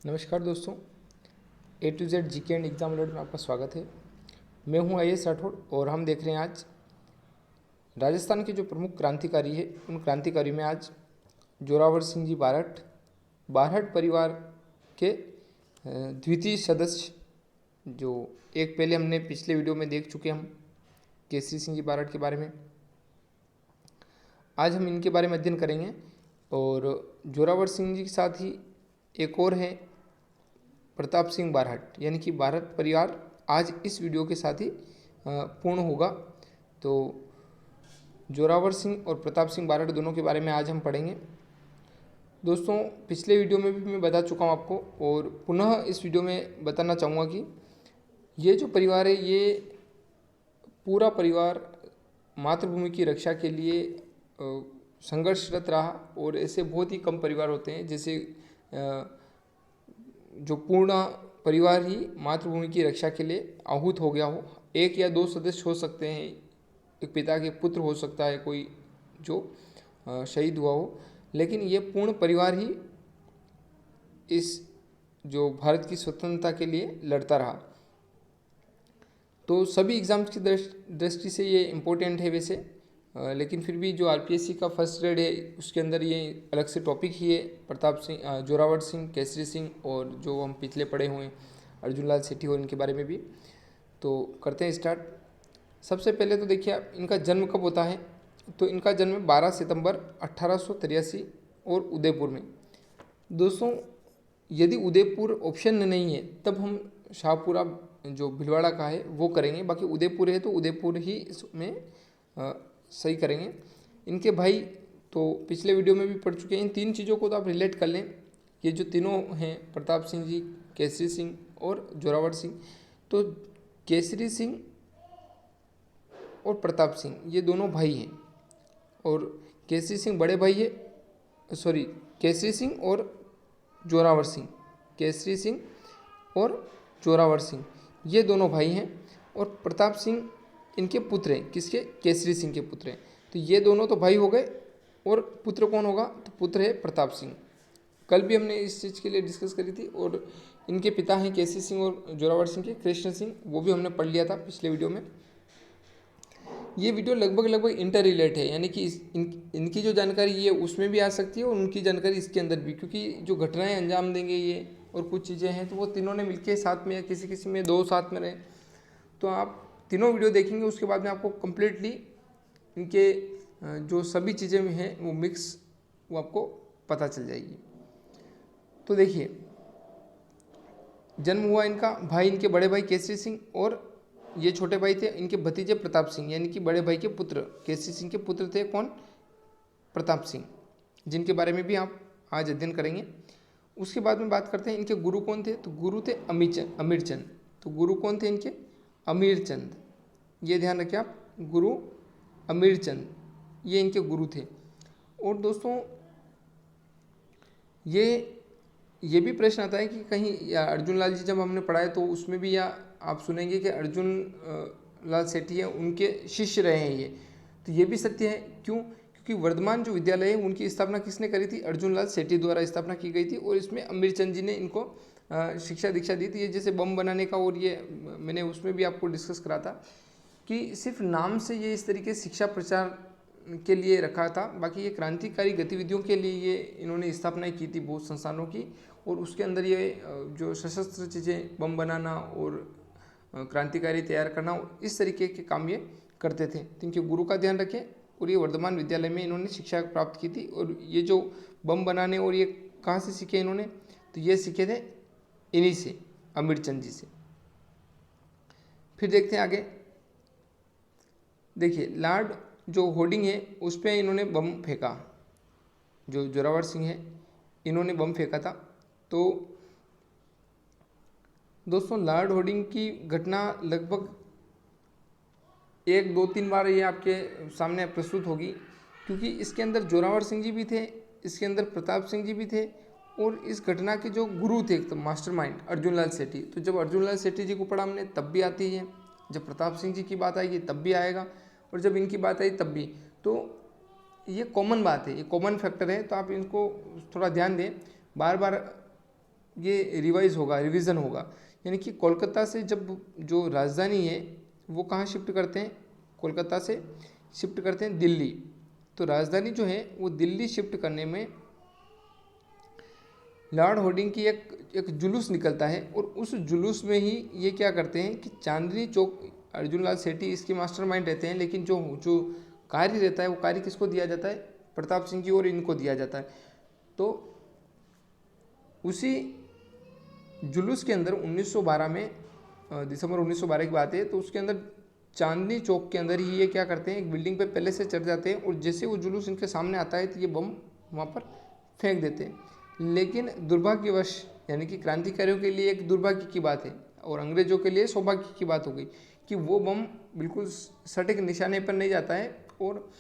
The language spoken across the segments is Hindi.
नमस्कार दोस्तों, A to Z GK and exam alert में आपका स्वागत है। मैं हूं आईएएस राठौड़ और हम देख रहे हैं आज राजस्थान के जो प्रमुख क्रांतिकारी है उन क्रांतिकारी में आज जोरावर सिंह जी बारहट परिवार के द्वितीय सदस्य, जो एक पहले हमने पिछले वीडियो में देख चुके हम केसरी सिंह जी बारहट के बारे में। आज हम इनके बारे में अध्ययन करेंगे और जोरावर सिंह जी के साथ ही एक और है प्रताप सिंह बारहट, यानी कि बारहट परिवार आज इस वीडियो के साथ ही पूर्ण होगा। तो जोरावर सिंह और प्रताप सिंह बारहट दोनों के बारे में आज हम पढ़ेंगे। दोस्तों, पिछले वीडियो में भी मैं बता चुका हूँ आपको और पुनः इस वीडियो में बताना चाहूँगा कि ये जो परिवार है ये पूरा परिवार मातृभूमि की रक्षा के लिए संघर्षरत रहा और ऐसे बहुत ही कम परिवार होते हैं जैसे जो पूर्ण परिवार ही मातृभूमि की रक्षा के लिए आहूत हो गया हो। एक या दो सदस्य हो सकते हैं, एक पिता के पुत्र हो सकता है कोई जो शहीद हुआ हो, लेकिन ये पूर्ण परिवार ही इस जो भारत की स्वतंत्रता के लिए लड़ता रहा। तो सभी एग्ज़ाम्स की दृष्टि से ये इम्पोर्टेंट है वैसे, लेकिन फिर भी जो आरपीएससी का फर्स्ट ग्रेड है उसके अंदर ये अलग से टॉपिक ही है। प्रताप सिंह, जोरावर सिंह, केसरी सिंह और जो हम पिछले पढ़े हुए हैं अर्जुन लाल सेठी और इनके बारे में भी। तो करते हैं स्टार्ट। सबसे पहले तो देखिए इनका जन्म कब होता है, तो इनका जन्म 12 सितंबर 1883 और उदयपुर में। दोस्तों, यदि उदयपुर ऑप्शन में नहीं है तब हम शाहपुरा जो भीलवाड़ा का है वो करेंगे, बाकी उदयपुर है तो उदयपुर ही इसमें सही करेंगे। इनके भाई तो पिछले वीडियो में भी पढ़ चुके हैं। इन तीन चीज़ों को तो आप रिलेट कर लें। ये जो तीनों हैं प्रताप सिंह जी, केसरी सिंह और जोरावर सिंह, तो केसरी सिंह और प्रताप सिंह ये दोनों भाई हैं और केसरी सिंह बड़े भाई है, केसरी सिंह और जोरावर सिंह, केसरी सिंह और जोरावर सिंह ये दोनों भाई हैं और प्रताप सिंह इनके पुत्र हैं। किसके? केसरी सिंह के पुत्र हैं। तो ये दोनों तो भाई हो गए और पुत्र कौन होगा? तो पुत्र है प्रताप सिंह। कल भी हमने इस चीज़ के लिए डिस्कस करी थी और इनके पिता हैं केसरी सिंह और जोरावर सिंह के कृष्ण सिंह, वो भी हमने पढ़ लिया था पिछले वीडियो में। ये वीडियो लगभग इंटर रिलेट है, यानी कि इनकी जो जानकारी ये उसमें भी आ सकती है और उनकी जानकारी इसके अंदर भी, क्योंकि जो घटनाएं अंजाम देंगे ये और कुछ चीज़ें हैं तो वो तीनों ने मिलकर साथ में या किसी किसी में दो साथ में रहे। तो आप तीनों वीडियो देखेंगे उसके बाद में आपको कम्प्लीटली इनके जो सभी चीज़ें हैं वो मिक्स वो आपको पता चल जाएगी। तो देखिए, जन्म हुआ इनका भाई, इनके बड़े भाई केसरी सिंह और ये छोटे भाई थे इनके भतीजे प्रताप सिंह, यानी कि बड़े भाई के पुत्र केसरी सिंह के पुत्र थे कौन? प्रताप सिंह, जिनके बारे में भी आप आज अध्ययन करेंगे। उसके बाद में बात करते हैं इनके गुरु कौन थे। तो गुरु थे अमीरचंद। तो गुरु कौन थे इनके? अमीरचंद, ये ध्यान रखिए आप, गुरु अमीरचंद ये इनके गुरु थे। और दोस्तों ये भी प्रश्न आता है कि कहीं या अर्जुन लाल जी जब हमने पढ़ाया तो उसमें भी या आप सुनेंगे कि अर्जुन लाल सेठी है उनके शिष्य रहे हैं ये। तो ये भी सत्य है। क्यों? क्योंकि वर्धमान जो विद्यालय है उनकी स्थापना किसने करी थी? अर्जुन लाल सेठी द्वारा स्थापना की गई थी और इसमें अमीरचंद जी ने इनको शिक्षा दीक्षा दी थी। ये जैसे बम बनाने का, और ये मैंने उसमें भी आपको डिस्कस करा था कि सिर्फ नाम से ये इस तरीके शिक्षा प्रचार के लिए रखा था, बाकी ये क्रांतिकारी गतिविधियों के लिए ये इन्होंने स्थापना की थी बहुत संस्थानों की। और उसके अंदर ये जो सशस्त्र चीज़ें बम बनाना और क्रांतिकारी तैयार करना, इस तरीके के काम ये करते थे। तो इनके गुरु का ध्यान रखें। और ये वर्धमान विद्यालय में इन्होंने शिक्षा प्राप्त की थी। और ये जो बम बनाने और ये कहाँ से सीखे इन्होंने? तो ये सीखे थे इन्हीं से, अमीरचंद जी से। फिर देखते हैं आगे। देखिए, लार्ड जो होर्डिंग है उस पर इन्होंने बम फेंका, जो जोरावर सिंह है इन्होंने बम फेंका था। तो दोस्तों, लॉर्ड होर्डिंग की घटना लगभग 1, 2, 3 बार ये आपके सामने प्रस्तुत होगी, क्योंकि इसके अंदर जोरावर सिंह जी भी थे, इसके अंदर प्रताप सिंह जी भी थे और इस घटना के जो गुरु थे तो मास्टरमाइंड अर्जुन लाल सेठी। तो जब अर्जुन लाल सेठी जी को पढ़ा हमने तब भी आती है, जब प्रताप सिंह जी की बात आएगी तब भी आएगा और जब इनकी बात आई तब भी। तो ये कॉमन बात है, ये कॉमन फैक्टर है, तो आप इनको थोड़ा ध्यान दें। बार बार ये रिवाइज होगा, रिवीजन होगा। यानी कि कोलकाता से जब जो राजधानी है वो कहाँ शिफ्ट करते हैं, कोलकाता से शिफ्ट करते हैं दिल्ली। तो राजधानी जो है वो दिल्ली शिफ्ट करने में लॉर्ड होर्डिंग की एक जुलूस निकलता है, और उस जुलूस में ही ये क्या करते हैं कि चांदनी चौक, अर्जुन लाल सेठी इसके मास्टरमाइंड रहते हैं, लेकिन जो जो कार्य रहता है वो कार्य किसको दिया जाता है, प्रताप सिंह जी और इनको दिया जाता है। तो उसी जुलूस के अंदर 1912 में, दिसंबर 1912 की बात है, तो उसके अंदर चांदनी चौक के अंदर ही ये क्या करते हैं, एक बिल्डिंग पे पहले से चढ़ जाते हैं, और जैसे वो जुलूस इनके सामने आता है तो ये बम वहाँ पर फेंक देते हैं। लेकिन दुर्भाग्यवश, यानी कि क्रांतिकारियों के लिए एक दुर्भाग्य की बात है और अंग्रेजों के लिए सौभाग्य की बात हो गई कि वो बम बिल्कुल सटीक निशाने पर नहीं जाता है, और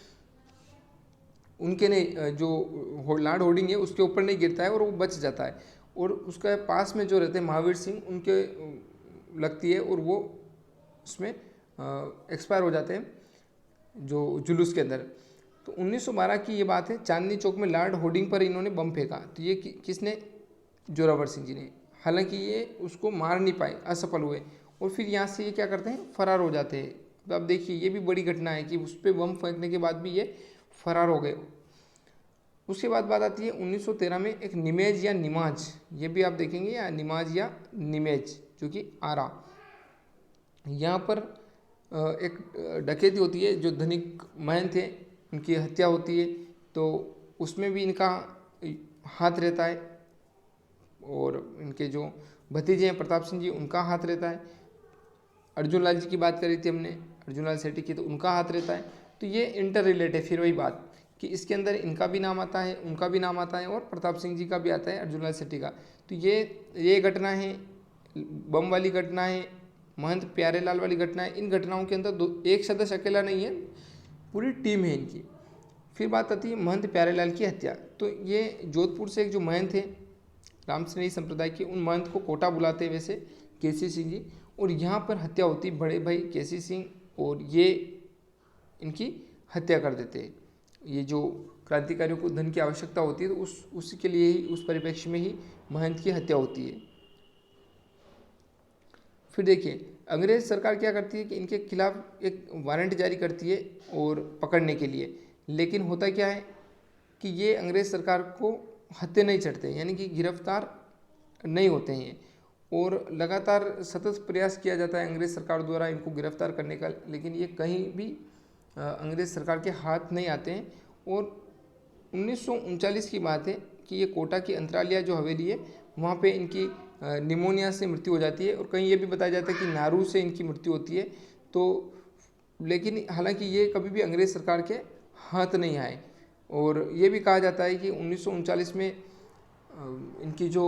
उनके नहीं, जो लॉर्ड होर्डिंग है उसके ऊपर नहीं गिरता है, और वो बच जाता है। और उसके पास में जो रहते हैं महावीर सिंह, उनके लगती है और वो उसमें एक्सपायर हो जाते हैं जो जुलूस के अंदर। तो 1912 की ये बात है, चांदनी चौक में लॉर्ड होर्डिंग पर इन्होंने बम फेंका। तो ये किसने, जोरावर सिंह जी ने। हालांकि ये उसको मार नहीं पाए, असफल हुए, और फिर यहाँ से ये क्या करते हैं, फरार हो जाते हैं। तो अब देखिए ये भी बड़ी घटना है कि उस पर बम फेंकने के बाद भी ये फरार हो गए। उसके बाद बात आती है 1913 में एक निमेज या निमाज, ये भी आप देखेंगे, या निमाज या निमेज, जो कि आरा, यहाँ पर एक डकैती होती है। जो धनिक महंत थे उनकी हत्या होती है, तो उसमें भी इनका हाथ रहता है, और इनके जो भतीजे हैं प्रताप सिंह जी, उनका हाथ रहता है। अर्जुन लाल जी की बात करी थी हमने, अर्जुन लाल सेठी की, तो उनका हाथ रहता है। तो ये इंटर रिलेट है, फिर वही बात कि इसके अंदर इनका भी नाम आता है, उनका भी नाम आता है, और प्रताप सिंह जी का भी आता है, अर्जुन लाल सेठी का। तो ये घटना है, बम वाली घटना है, महंत प्यारेलाल वाली घटना है। इन घटनाओं के अंदर एक सदस्य अकेला नहीं है, पूरी टीम है इनकी। फिर बात आती है महंत प्यारेलाल की हत्या। तो ये जोधपुर से एक जो महंत है रामसनेही संप्रदाय के, उन महंत को कोटा बुलाते हैं वैसे केसी सिंह जी, और यहाँ पर हत्या होती बड़े भाई केसी सिंह, और ये इनकी हत्या कर देते हैं। ये जो क्रांतिकारियों को धन की आवश्यकता होती है, तो उसी के लिए ही, उस परिप्रेक्ष्य में ही महंत की हत्या होती है। फिर देखिए अंग्रेज सरकार क्या करती है कि इनके खिलाफ एक वारंट जारी करती है और पकड़ने के लिए। लेकिन होता क्या है कि ये अंग्रेज सरकार को हत्थे नहीं चढ़ते, यानी कि गिरफ्तार नहीं होते हैं, और लगातार सतत प्रयास किया जाता है अंग्रेज सरकार द्वारा इनको गिरफ्तार करने का, लेकिन ये कहीं भी अंग्रेज सरकार के हाथ नहीं आते हैं। और 1939 की बात है कि ये कोटा की अंतरालिया जो हवेली है, वहाँ पे इनकी निमोनिया से मृत्यु हो जाती है, और कहीं ये भी बताया जाता है कि नारू से इनकी मृत्यु होती है। तो लेकिन हालांकि ये कभी भी अंग्रेज सरकार के हाथ नहीं आए, और ये भी कहा जाता है कि 1939 में इनकी जो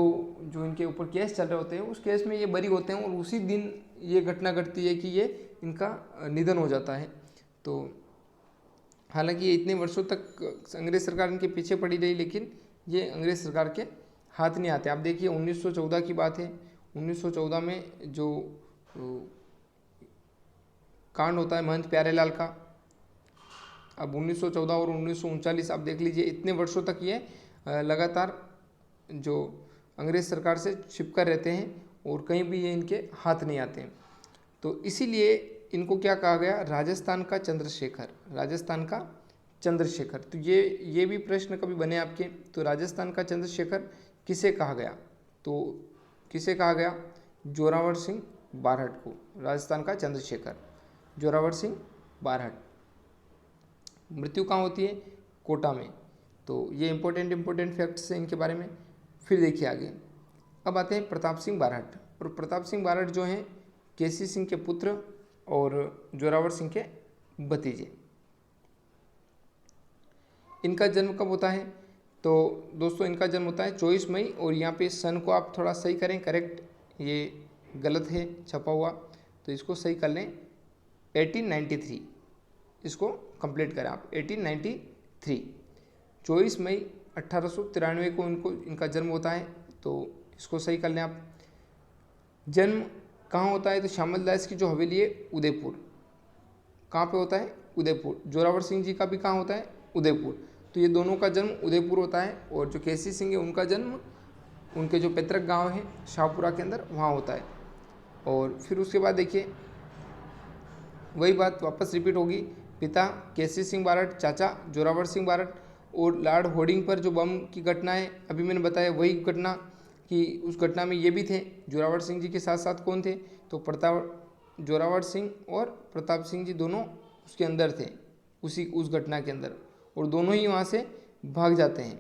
इनके ऊपर केस चल रहे होते हैं, उस केस में ये बरी होते हैं, और उसी दिन ये घटना घटती है कि ये इनका निधन हो जाता है। तो हालांकि ये इतने वर्षों तक अंग्रेज सरकार इनके पीछे पड़ी रही, लेकिन ये अंग्रेज सरकार के हाथ नहीं आते। आप देखिए 1914 की बात है, 1914 में जो कांड होता है महंत प्यारेलाल का। अब 1914 और 1939 आप देख लीजिए, इतने वर्षों तक ये लगातार जो अंग्रेज सरकार से छिपकर रहते हैं, और कहीं भी ये इनके हाथ नहीं आते हैं। तो इसीलिए इनको क्या कहा गया, राजस्थान का चंद्रशेखर, राजस्थान का चंद्रशेखर। तो ये भी प्रश्न कभी बने आपके, तो राजस्थान का चंद्रशेखर किसे कहा गया, तो किसे कहा गया, जोरावर सिंह बारहट को, राजस्थान का चंद्रशेखर जोरावर सिंह बारहट। मृत्यु कहाँ होती है, कोटा में। तो ये इंपॉर्टेंट फैक्ट्स हैं इनके बारे में। फिर देखिए आगे, अब आते हैं प्रताप सिंह बारहट। और प्रताप सिंह बारहट जो हैं केसी सिंह के पुत्र और जोरावर सिंह के भतीजे। इनका जन्म कब होता है, तो दोस्तों इनका जन्म होता है 24 मई, और यहाँ पे सन को आप थोड़ा सही करें, करेक्ट, ये गलत है छपा हुआ, तो इसको सही कर लें, 1893, इसको कंप्लीट करें आप, 1893, 24 मई 1893 को इनका जन्म होता है, तो इसको सही कर लें आप। जन्म कहाँ होता है, तो श्यामल दास की जो हवेली है उदयपुर, कहाँ पे होता है, उदयपुर। जोरावर सिंह जी का भी कहाँ होता है, उदयपुर। तो ये दोनों का जन्म उदयपुर होता है, और जो केसी सिंह है उनका जन्म उनके जो पैतृक गांव है शाहपुरा के अंदर, वहाँ होता है। और फिर उसके बाद देखिए वही बात वापस रिपीट होगी, पिता केसरी सिंह बारठ, चाचा जोरावर सिंह बारठ। और लॉर्ड होर्डिंग पर जो बम की घटना है अभी मैंने बताया, वही घटना कि उस घटना में ये भी थे, जोरावर सिंह जी के साथ साथ कौन थे, तो जोरावर सिंह और प्रताप सिंह जी दोनों उसके अंदर थे, उस घटना के अंदर। और दोनों ही वहाँ से भाग जाते हैं,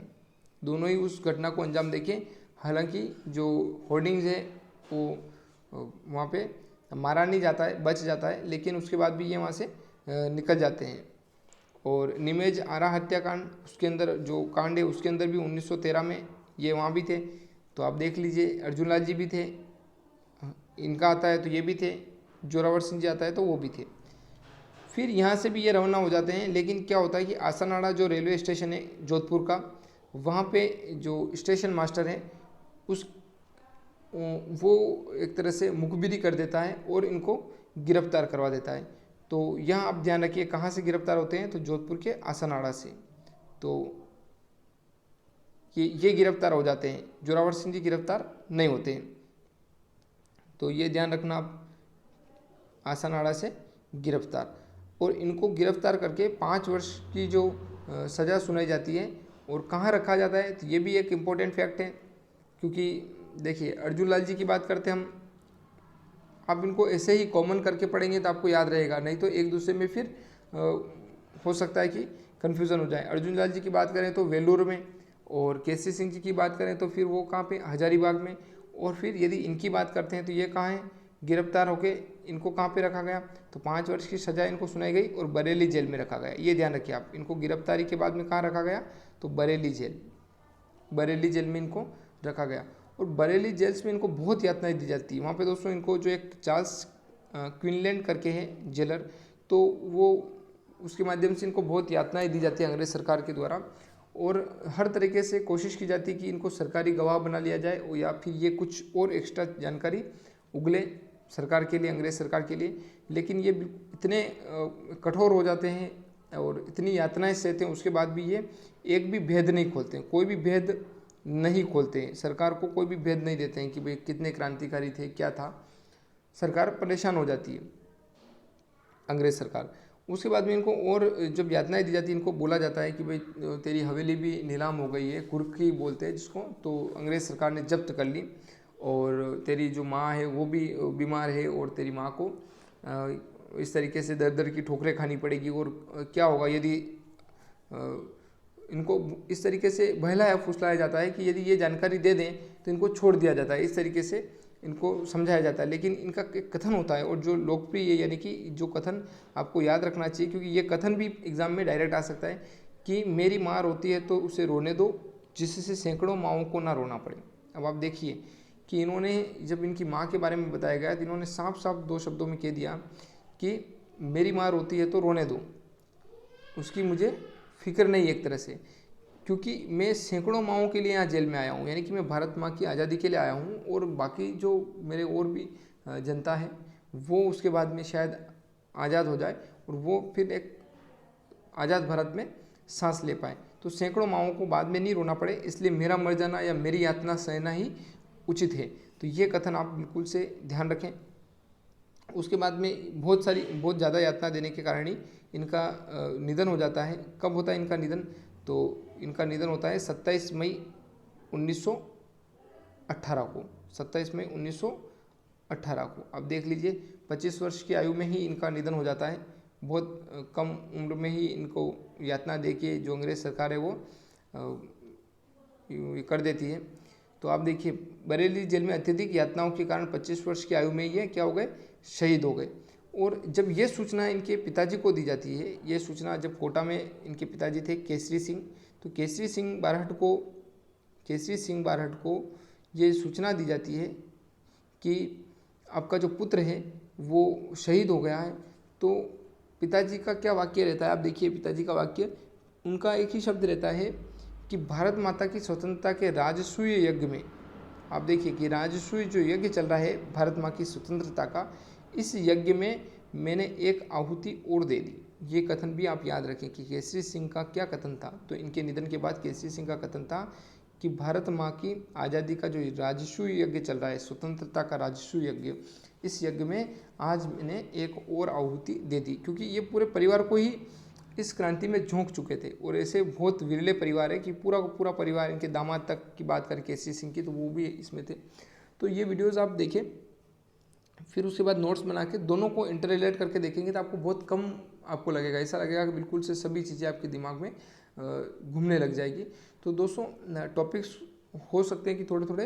दोनों ही उस घटना को अंजाम देके। हालांकि जो होर्डिंग्स है वो वहाँ पे मारा नहीं जाता है, बच जाता है, लेकिन उसके बाद भी ये वहाँ से निकल जाते हैं। और निमेज आरा हत्याकांड, उसके अंदर जो कांड है उसके अंदर भी 1913 में ये वहाँ भी थे। तो आप देख लीजिए, अर्जुन लाल जी भी थे, इनका आता है तो ये भी थे, जोरावर सिंह जी आता है तो वो भी थे। फिर यहाँ से भी ये रवाना हो जाते हैं। लेकिन क्या होता है कि आसानाड़ा जो रेलवे स्टेशन है जोधपुर का, वहाँ पे जो स्टेशन मास्टर है वो एक तरह से मुखबिरी कर देता है और इनको गिरफ्तार करवा देता है। तो यहाँ आप ध्यान रखिए कहाँ से गिरफ्तार होते हैं, तो जोधपुर के आसानाड़ा से। तो ये गिरफ्तार हो जाते हैं, जोरावर सिंह जी गिरफ्तार नहीं होते हैं। तो ये ध्यान रखना आप, आसानाड़ा से गिरफ्तार। और इनको गिरफ्तार करके 5 वर्ष की जो सज़ा सुनाई जाती है। और कहाँ रखा जाता है, तो ये भी एक इम्पोर्टेंट फैक्ट है। क्योंकि देखिए अर्जुन लाल जी की बात करते हैं हम, आप इनको ऐसे ही कॉमन करके पढ़ेंगे तो आपको याद रहेगा, नहीं तो एक दूसरे में फिर हो सकता है कि कन्फ्यूज़न हो जाए। अर्जुन लाल जी की बात करें तो वेलूर में, और केसरी सिंह जी की बात करें तो फिर वो कहाँ पे, हजारीबाग में। और फिर यदि इनकी बात करते हैं तो ये कहाँ है, गिरफ्तार होके इनको कहाँ पे रखा गया, तो 5 वर्ष की सज़ा इनको सुनाई गई और बरेली जेल में रखा गया। ये ध्यान रखिए आप, इनको गिरफ्तारी के बाद में कहाँ रखा गया, तो बरेली जेल में इनको रखा गया। और बरेली जेल्स में इनको बहुत यातनाएं दी जाती है। वहाँ पे दोस्तों इनको जो एक चार्ल्स क्विनलैंड करके है जेलर, तो वो उसके माध्यम से इनको बहुत यातनाएं दी जाती है अंग्रेज़ सरकार के द्वारा। और हर तरीके से कोशिश की जाती है कि इनको सरकारी गवाह बना लिया जाए, और या फिर ये कुछ और एक्स्ट्रा जानकारी उगले सरकार के लिए, अंग्रेज़ सरकार के लिए। लेकिन ये इतने कठोर हो जाते हैं और इतनी यातनाएं सहते हैं, उसके बाद भी ये एक भी भेद नहीं खोलते हैं, कोई भी भेद नहीं खोलते हैं, सरकार को कोई भी भेद नहीं देते हैं कि भाई कितने क्रांतिकारी थे, क्या था। सरकार परेशान हो जाती है, अंग्रेज़ सरकार। उसके बाद में इनको और जब यातनाएं दी जाती है, इनको बोला जाता है कि भाई तेरी हवेली भी नीलाम हो गई है, कुर्की बोलते हैं जिसको, तो अंग्रेज़ सरकार ने जब्त कर ली। और तेरी जो माँ है वो भी बीमार है, और तेरी माँ को इस तरीके से दर दर की ठोकरें खानी पड़ेगी। और क्या होगा यदि इनको इस तरीके से बहलाया फुसलाया जाता है कि यदि ये जानकारी दे दें तो इनको छोड़ दिया जाता है, इस तरीके से इनको समझाया जाता है। लेकिन इनका एक कथन होता है, और जो लोकप्रिय है, यानी कि जो कथन आपको याद रखना चाहिए, क्योंकि ये कथन भी एग्जाम में डायरेक्ट आ सकता है कि मेरी माँ रोती है तो उसे रोने दो, जिससे सैकड़ों माँओं को ना रोना पड़े। अब आप देखिए कि इन्होंने, जब इनकी माँ के बारे में बताया गया तो इन्होंने साफ साफ 2 शब्दों में कह दिया कि मेरी माँ रोती है तो रोने दो, उसकी मुझे फिक्र नहीं एक तरह से, क्योंकि मैं सैकड़ों माँओं के लिए यहाँ जेल में आया हूँ, यानी कि मैं भारत माँ की आज़ादी के लिए आया हूँ। और बाकी जो मेरे और भी जनता है वो उसके बाद में शायद आज़ाद हो जाए और वो फिर एक आज़ाद भारत में सांस ले पाए, तो सैकड़ों माँओं को बाद में नहीं रोना पड़े, इसलिए मेरा मर जाना या मेरी यातना सहना ही उचित है। तो ये कथन आप बिल्कुल से ध्यान रखें। उसके बाद में बहुत ज़्यादा यातना देने के कारण ही इनका निधन हो जाता है। कब होता है इनका निधन, तो इनका निधन होता है 27 मई 1918 को, 27 मई 1918 को। अब देख लीजिए 25 वर्ष की आयु में ही इनका निधन हो जाता है। बहुत कम उम्र में ही इनको यातना दे के जो अंग्रेज़ सरकार है वो कर देती है। तो आप देखिए बरेली जेल में अत्यधिक यातनाओं के कारण 25 वर्ष की आयु में ये क्या हो गए, शहीद हो गए। और जब ये सूचना इनके पिताजी को दी जाती है, ये सूचना जब कोटा में इनके पिताजी थे केसरी सिंह, तो केसरी सिंह बारहट को ये सूचना दी जाती है कि आपका जो पुत्र है वो शहीद हो गया है। तो पिताजी का क्या वाक्य रहता है, आप देखिए पिताजी का वाक्य, उनका एक ही शब्द रहता है कि भारत माता की स्वतंत्रता के राजसूय यज्ञ में, आप देखिए कि राजसूय जो यज्ञ चल रहा है भारत माँ की स्वतंत्रता का, इस यज्ञ में मैंने एक आहुति और दे दी। ये कथन भी आप याद रखें कि केसरी सिंह का क्या कथन था। तो इनके निधन के बाद केसरी सिंह का कथन था कि भारत माँ की आज़ादी का जो राजस्व यज्ञ चल रहा है, स्वतंत्रता का राजस्व यज्ञ, इस यज्ञ में आज मैंने एक और आहुति दे दी, क्योंकि ये पूरे परिवार को ही इस क्रांति में झोंक चुके थे। और ऐसे बहुत विरले परिवार है कि पूरा का पूरा परिवार, इनके दामाद तक की बात करें केसरी सिंह की, तो वो भी इसमें थे। तो ये वीडियोज़ आप देखें, फिर उसके बाद नोट्स बना के दोनों को इंटर रिलेट करके देखेंगे तो आपको बहुत कम आपको लगेगा, ऐसा लगेगा कि बिल्कुल से सभी चीज़ें आपके दिमाग में घूमने लग जाएगी। तो दोस्तों टॉपिक्स हो सकते हैं कि थोड़े थोड़े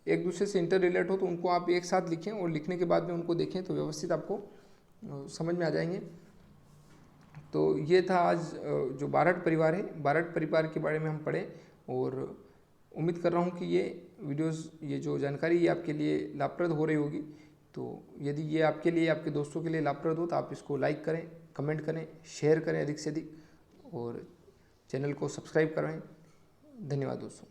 एक दूसरे से इंटर रिलेट हो, तो उनको आप एक साथ लिखें और लिखने के बाद में उनको देखें तो व्यवस्थित आपको समझ में आ जाएंगे। तो ये था आज जो बारठ परिवार है, बारठ परिवार के बारे में हम पढ़े, और उम्मीद कर रहा हूँ कि ये वीडियोस, ये जो जानकारी ये आपके लिए लाभप्रद हो रही होगी। तो यदि ये आपके लिए, आपके दोस्तों के लिए लाभप्रद हो तो आप इसको लाइक करें, कमेंट करें, शेयर करें अधिक से अधिक, और चैनल को सब्सक्राइब करें। धन्यवाद दोस्तों।